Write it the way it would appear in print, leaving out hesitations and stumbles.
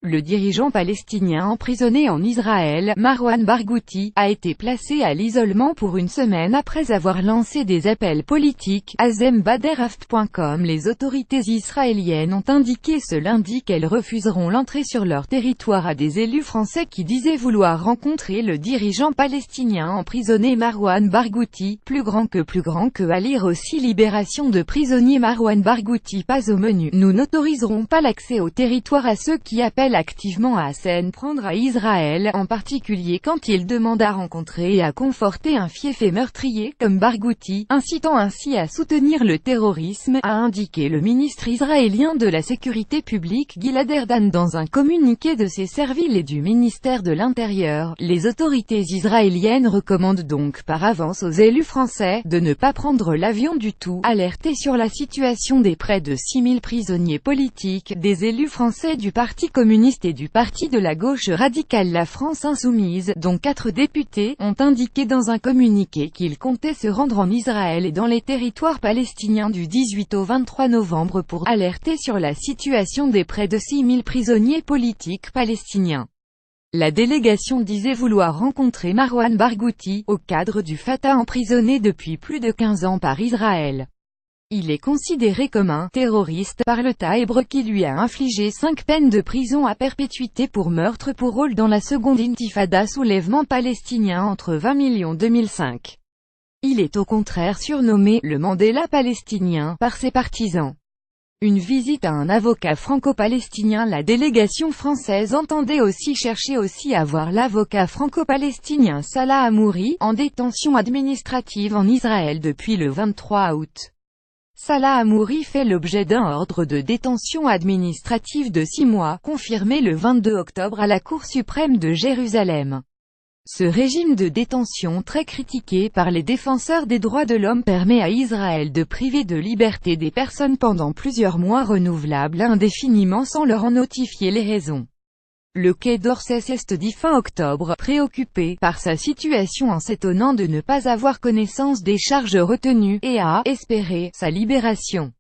Le dirigeant palestinien emprisonné en Israël, Marwan Barghouti, a été placé à l'isolement pour une semaine après avoir lancé des appels politiques. AzemBaderAft.com. Les autorités israéliennes ont indiqué ce lundi qu'elles refuseront l'entrée sur leur territoire à des élus français qui disaient vouloir rencontrer le dirigeant palestinien emprisonné Marwan Barghouti. Plus grand que à lire aussi libération de prisonniers. Marwan Barghouti pas au menu. Nous n'autoriserons pas l'accès au territoire à ceux qui appellent activement à s'en prendre à Israël, en particulier quand ils demandent à rencontrer et à conforter un fief meurtrier comme Barghouti, incitant ainsi à soutenir le terrorisme, a indiqué le ministre israélien de la Sécurité publique Gilad Erdan dans un communiqué de ses services et du ministère de l'Intérieur. Les autorités israéliennes recommandent donc par avance aux élus français de ne pas prendre l'avion du tout, alertés sur la situation des près de 6000 prisonniers politiques, des élus français du Parti communiste et du parti de la gauche radicale La France Insoumise, dont 4 députés, ont indiqué dans un communiqué qu'ils comptaient se rendre en Israël et dans les territoires palestiniens du 18 au 23 novembre pour alerter sur la situation des près de 6000 prisonniers politiques palestiniens. La délégation disait vouloir rencontrer Marwan Barghouti, au cadre du Fatah emprisonné depuis plus de 15 ans par Israël. Il est considéré comme un « terroriste » par l'État hébreu qui lui a infligé 5 peines de prison à perpétuité pour meurtre pour rôle dans la seconde intifada soulèvement palestinien entre 20 2005. Il est au contraire surnommé « le Mandela palestinien » par ses partisans. Une visite à un avocat franco-palestinien. La délégation française entendait aussi chercher à voir l'avocat franco-palestinien Salah Hamouri, en détention administrative en Israël depuis le 23 août. Salah Hamouri fait l'objet d'un ordre de détention administrative de 6 mois, confirmé le 22 octobre à la Cour suprême de Jérusalem. Ce régime de détention très critiqué par les défenseurs des droits de l'homme permet à Israël de priver de liberté des personnes pendant plusieurs mois renouvelables indéfiniment sans leur en notifier les raisons. Le Quai d'Orsay s'est dit fin octobre, préoccupé par sa situation en s'étonnant de ne pas avoir connaissance des charges retenues, et a espéré sa libération.